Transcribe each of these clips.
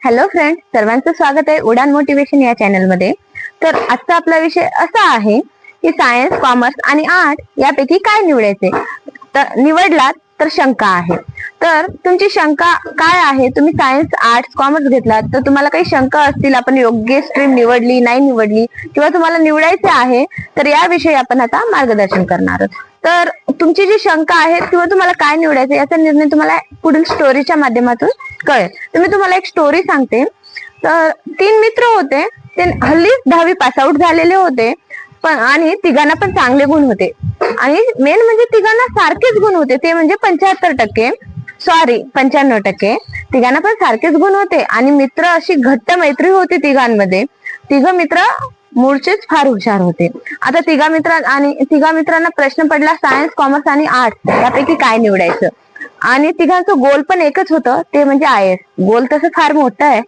Hello friend, सर्वांचं स्वागत आहे उडान मोटिवेशन या चॅनल मध्ये। तर आजचा आपला विषय असा आहे की सायन्स, कॉमर्स आणि आर्ट यापैकी काय निवडायचे। तर निवडलात तर शंका आहे। तर तुमची शंका काय आहे? तुम्ही सायन्स, आर्ट्स, कॉमर्स घेतलात तर तुम्हाला काही शंका असतील, आपण योग्य स्ट्रीम निवडली नाही निवडली, किंवा तुम्हाला निवडायचे आहे, तर याविषयी आपण आता मार्गदर्शन करणार आहोत। तर तुमची जी शंका आहे किंवा तुम्हाला काय निवडायचं याचा निर्णय तुम्हाला पुढील स्टोरीच्या माध्यमातून कळेल। तर मी तुम्हाला एक स्टोरी सांगते। तर 3 मित्र होते, ते हल्लीच 10वी पास आउट झालेले होते, पण आणि तिघांना पण चांगले गुण होते, आणि मेन म्हणजे तिघांना सारखेच गुण होते, ते म्हणजे 95%, सॉरी 95%। तिघांना पण सारखेच गुण होते आणि मित्र अशी घट्ट मैत्री होती तिघांमध्ये। तिघ मित्र मूळचेच फार हुशार होते। आता तिघा मित्रांना प्रश्न पडला, सायन्स, कॉमर्स आणि आर्ट्स यापैकी काय निवडायचं। आणि तिघांचं गोल पण एकच होतं, ते म्हणजे IAS। गोल तसं फार मोठं आहे,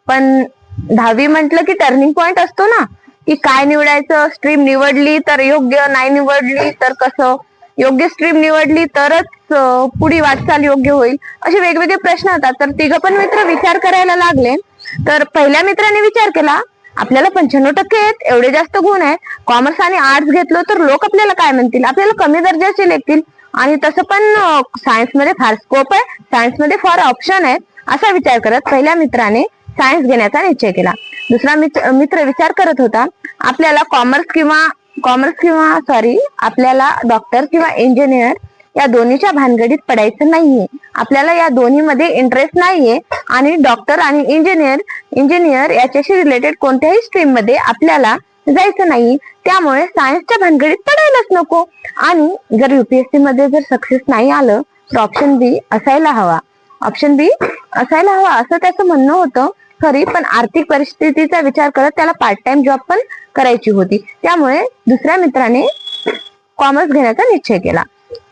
पण 10वी म्हटलं की टर्निंग पॉइंट असतो ना, की काय निवडायचं। स्ट्रीम निवडली तर योग्य, नाही निवडली तर कसं, योग्य स्ट्रीम निवडली तरच पुढे वाटचाल योग्य होईल, असे वेगवेगळे प्रश्न होतात। तर तिघ पण मित्र विचार करायला लागले। तर पहिल्या मित्राने विचार केला, आपल्याला 95% आहेत, एवढे जास्त गुण आहेत, कॉमर्स आणि आर्ट्स घेतलं तर लोक आपल्याला काय म्हणतील, आपल्याला कमी दर्जाचे लेखतील, आणि तसं पण सायन्स मध्ये फार स्कोप आहे, सायन्स मध्ये फार ऑप्शन आहेत, असा विचार करत पहिल्या मित्राने सायन्स घेण्याचा निश्चय केला। दुसरा मित्र विचार करत होता, आपल्याला आपल्याला डॉक्टर किंवा इंजिनियर या दोन्हीच्या भानगडीत पडायचं नाहीये, आपल्याला या दोन्हीमध्ये इंटरेस्ट नाहीये, आणि डॉक्टर आणि इंजिनियर याच्याशी रिलेटेड कोणत्याही स्ट्रीम मध्ये आपल्याला जायचं नाही, त्यामुळे सायन्सच्या भानगडीत पडायलाच नको। आणि जर UPSC मध्ये जर सक्सेस नाही आलं तर ऑप्शन बी असायला हवा असं त्याचं म्हणणं होतं खरी, पण आर्थिक परिस्थितीचा विचार करत त्याला पार्ट टाइम जॉब पण करायची होती, त्यामुळे दुसऱ्या मित्राने कॉमर्स घेण्याचा निश्चय केला।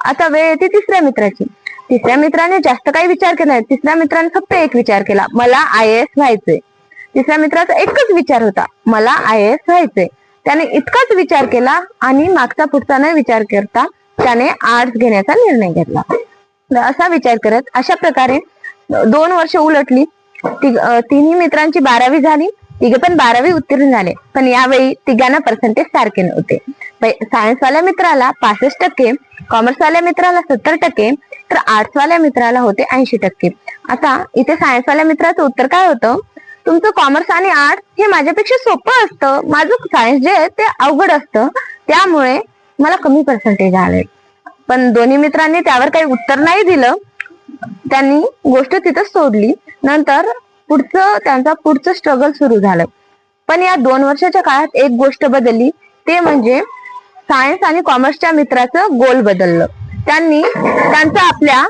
आता वेळ येते तिसऱ्या मित्राची। तिसऱ्या मित्राने जास्त काही विचार केला नाही, तिसऱ्या मित्राने फक्त एक विचार केला, मला IAS व्हायचंय। तिसऱ्या मित्राचा एकच विचार होता, मला IAS व्हायचंय। त्याने इतकाच विचार केला आणि मागचा पुढचा न विचार करता त्याने आर्ट्स घेण्याचा निर्णय घेतला। असा विचार करत अशा प्रकारे 2 वर्ष उलटली। तिन्ही मित्रांची 12वी झाली, तिघे पण 12वी उत्तीर्ण झाले, पण यावेळी तिघांना पर्सेंटेज सारखे नव्हते। सायन्सवाल्या मित्राला 65%, कॉमर्सवाल्या मित्राला 70%, तर आर्ट्सवाल्या मित्राला होते 80%। आता इथे सायन्सवाल्या मित्राचं उत्तर काय होतं, तुमचं कॉमर्स आणि आर्ट्स हे माझ्यापेक्षा सोपं असतं, माझं सायन्स जे आहे ते अवघड असतं, त्यामुळे मला कमी पर्सेंटेज आले। पण दोन्ही मित्रांनी त्यावर काही उत्तर नाही दिलं, त्यांनी गोष्ट तिथं सोडली। नंतर त्यांचा पुढचं स्ट्रगल सुरू झालं। पण या 2 वर्षाच्या काळात एक गोष्ट बदलली, ते म्हणजे सायन्स आणि कॉमर्सच्या मित्राचं गोल बदललं। त्यांचं आपल्या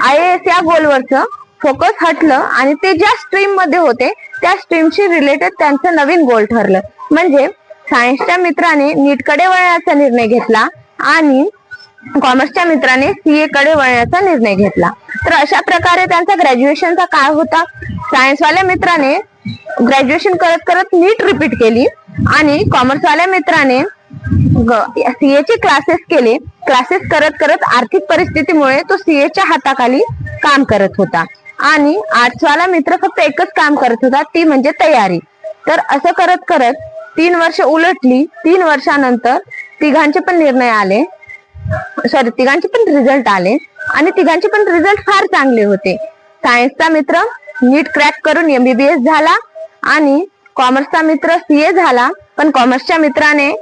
IAS या गोलवरचं फोकस हटलं, आणि ते ज्या स्ट्रीम मध्ये होते त्या स्ट्रीमशी रिलेटेड त्यांचं नवीन गोल ठरलं। म्हणजे सायन्सच्या मित्राने नीटकडे वळण्याचा निर्णय घेतला, आणि कॉमर्सच्या मित्राने CA कडे वळण्याचा निर्णय घेतला। तर अशा प्रकारे त्यांचा ग्रॅज्युएशनचा काळ होता। सायन्सवाल्या मित्राने ग्रॅज्युएशन करत करत नीट रिपीट केली, आणि कॉमर्सवाल्या मित्राने CA चे क्लासेस केले। क्लासेस करत करत आर्थिक परिस्थितीमुळे तो CA च्या हाताखाली काम करत होता, आणि आर्ट्सवाला मित्र फक्त एकच काम करत होता, ती म्हणजे तयारी। तर असं करत करत 3 वर्ष उलटली। 3 वर्षानंतर तिघांचे पण रिझल्ट आले, आणि तिघांचे पण रिझल्ट फार चांगले होते। सायन्सचा मित्र नीट क्रॅक करून MBBS झाला, आणि कॉमर्सचा मित्र CA झाला, पण कॉमर्सच्या मित्राने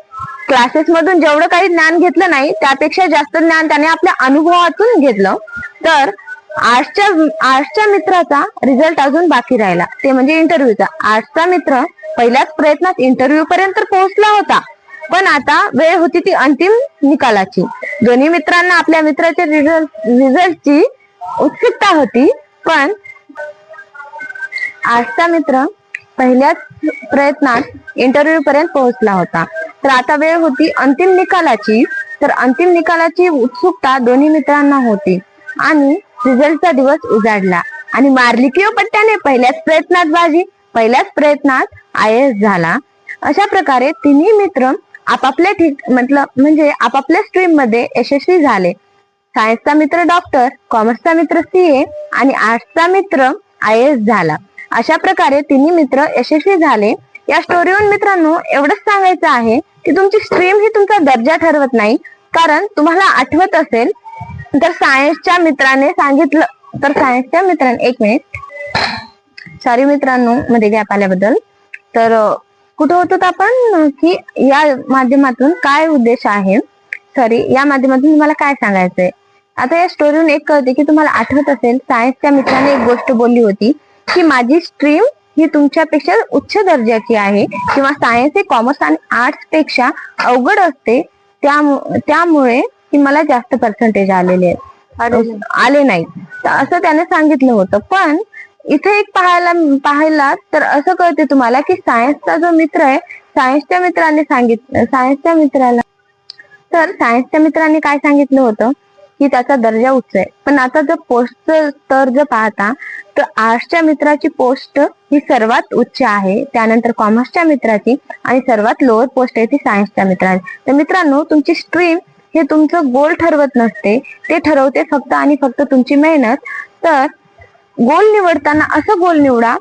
क्लासेस मधून जेवढं काही ज्ञान घेतलं नाही, त्यापेक्षा जास्त ज्ञान त्याने आपल्या अनुभवातून घेतलं। तर आर्ट्सच्या मित्राचा रिझल्ट अजून बाकी राहिला, ते म्हणजे इंटरव्ह्यूचा। आर्ट्सचा मित्र पहिल्याच प्रयत्नात इंटरव्ह्यू पर्यंत पोहोचला होता, पण आता वेळ होती ती अंतिम निकालाची। दोन्ही मित्रांना आपल्या मित्राच्या रिझल्टची उत्सुकता होती, पण आर्ट्सचा मित्र पहिल्याच प्रयत्नात इंटरव्ह्यू पर्यंत पोहोचला होता। तर आता वेळ होती अंतिम निकालाची। तर अंतिम निकालाची उत्सुकता दोन्ही मित्रांना होती, आणि रिझल्टचा दिवस उजाडला, आणि मारली किंवा पट्ट्याने पहिल्याच प्रयत्नात बाजी, पहिल्याच प्रयत्नात IAS झाला। अशा प्रकारे तिन्ही मित्र आपापल्या स्ट्रीम मध्ये यशस्वी झाले। सायन्सचा मित्र डॉक्टर, कॉमर्सचा मित्र CA, आणि आर्ट्सचा मित्र IAS झाला। अशा प्रकारे तिन्ही मित्र यशस्वी झाले. या स्टोरीवरून मित्रांनो एवढंच सांगायचं आहे की तुमची स्ट्रीम ही तुमचा दर्जा ठरवत नाही. कारण तुम्हाला आठवत असेल तर सायन्सच्या मित्राने एक मिनिट, सॉरी मित्रांनो मध्ये गॅप आल्याबद्दल. तर कुठं होतो आपण की या माध्यमातून काय उद्देश आहे, या माध्यमातून तुम्हाला काय सांगायचंय. आता या स्टोरीवरून एक कळते की तुम्हाला आठवत असेल सायन्सच्या मित्राने एक गोष्ट बोलली होती की माझी स्ट्रीम ही तुमच्यापेक्षा उच्च दर्जाची आहे किंवा सायन्स हे कॉमर्स आणि आर्ट्स पेक्षा अवघड असते, त्यामुळे की मला जास्त पर्सेंटेज आले नाही असं त्याने सांगितलं होतं. पण इथे एक पाहायला तर असं कळते तुम्हाला की सायन्सचा जो मित्र आहे, सायन्सच्या मित्राने काय सांगितलं होतं की त्याचा दर्जा उच्च आहे. पण आता जर पोस्टचं स्तर जर पाहता तर आर्ट्सच्या मित्राची पोस्ट ही सर्वात उच्च आहे, त्यानंतर कॉमर्सच्या मित्राची, आणि सर्वात लोअर पोस्ट आहे ती सायन्सच्या मित्राची. तर मित्रांनो तुमची स्ट्रीम हे तुमचं गोल ठरवत नसते, ते ठरवते फक्त आणि फक्त तुमची मेहनत. तर गोल निवडताना असं गोल निवडा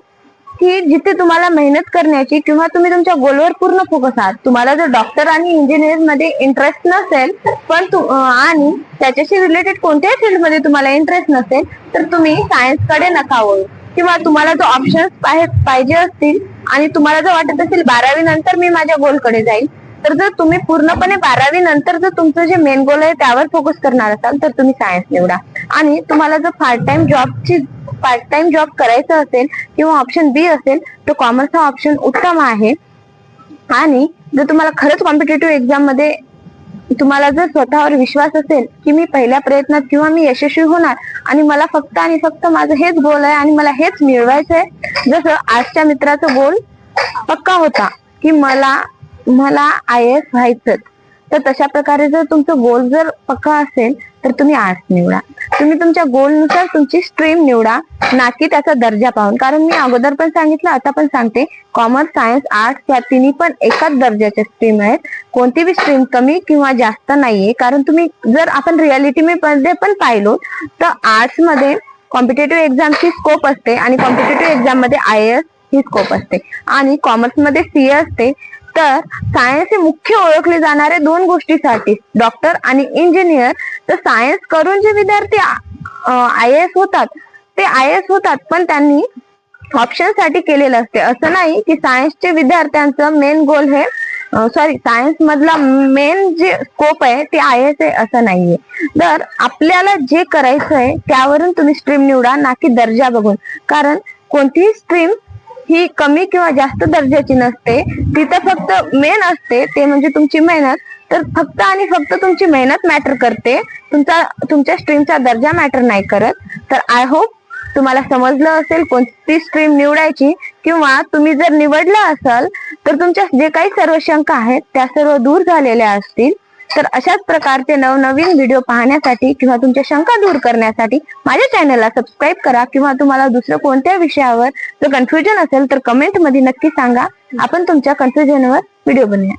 की जिथे तुम्हाला मेहनत करण्याची किंवा तुम्ही तुमच्या गोलवर पूर्ण फोकस आहात. तुम्हाला जर डॉक्टर आणि इंजिनियर मध्ये इंटरेस्ट नसेल पण आणि त्याच्याशी रिलेटेड कोणत्याही फील्ड मध्ये तुम्हाला इंटरेस्ट नसेल तर तुम्ही सायन्स कडे नका वळू. किंवा तुम्हाला जो ऑप्शन्स पाहिजे असतील आणि तुम्हाला जर वाटत असेल 12वी नंतर मी माझ्या गोलकडे जाईल, तर जर तुम्ही पूर्णपणे 12वी नंतर जर तुमचं जे मेन गोल आहे त्यावर फोकस करणार असाल तर तुम्ही सायन्स निवडा. आणि तुम्हाला जर पार्ट टाइम जॉब करायचा असेल किंवा ऑप्शन बी असेल तर कॉमर्स हा ऑप्शन उत्तम आहे. आणि जर तुम्हाला खरंच कॉम्पिटेटिव्ह एक्झाम मध्ये तुम्हाला जर स्वतःवर विश्वास असेल की मी पहिल्या प्रयत्नात किंवा मी यशस्वी होणार आणि मला फक्त आणि फक्त माझं हेच गोल आहे आणि मला हेच मिळवायचंय, जसं आजच्या मित्राचा गोल पक्का होता की मला IAS व्हायचं, तर तशा प्रकारे जर तुमचं गोल जर पक्का असेल तर तुम्ही आर्ट्स निवडा. तुम्ही तुमच्या गोलनुसार तुमची स्ट्रीम निवडा, ना की त्याचा दर्जा पाहून. कारण मी अगोदर पण सांगितलं, आता पण सांगते, कॉमर्स, सायन्स, आर्ट्स या तिन्ही पण एकाच दर्जाच्या स्ट्रीम आहेत. कोणती बी स्ट्रीम कमी किंवा जास्त नाहीये. कारण तुम्ही जर आपण रियालिटी मध्ये पण पाहिलो तर आर्ट्स मध्ये कॉम्पिटेटिव्ह एक्झामची स्कोप असते आणि कॉम्पिटेटिव्ह एक्झाम मध्ये IAS ही स्कोप असते आणि कॉमर्स मध्ये CA असते. तर सायन्स हे मुख्य ओळखले जाणारे दोन गोष्टीसाठी, डॉक्टर आणि इंजिनियर. तर सायन्स करून जे विद्यार्थी IAS होतात ते IAS होतात, पण त्यांनी ऑप्शन साठी केलेलं असते. असं नाही की सायन्सचे विद्यार्थ्यांचं मेन गोल हे सायन्स मधला मेन जे स्कोप आहे ते IAS आहे असं नाहीये. तर आपल्याला जे करायचं आहे त्यावरून तुम्ही स्ट्रीम निवडा, ना की दर्जा बघून. कारण कोणतीही स्ट्रीम ही कमी किंवा जास्त दर्जाची नसते, तिथं फक्त मेन असते ते म्हणजे तुमची मेहनत. तर फक्त आणि फक्त तुमची मेहनत मॅटर करते, तुमच्या स्ट्रीमचा दर्जा मॅटर नाही करत. तर आय होप तुम्हाला समजलं असेल कोणती स्ट्रीम निवडायची, किंवा तुम्ही जर निवडलं असाल तर तुमच्या जे काही सर्व शंका आहेत त्या सर्व दूर झालेल्या असतील. तर अशाच प्रकारचे नवनवीन व्हिडिओ पाहण्यासाठी किंवा तुमच्या शंका दूर करण्यासाठी माझ्या चॅनलला सबस्क्राईब करा. किंवा तुम्हाला दुसरं कोणत्या विषयावर जर कन्फ्युजन असेल तर कमेंट मध्ये नक्की सांगा, आपण तुमच्या कन्फ्युजनवर व्हिडिओ बनवूया.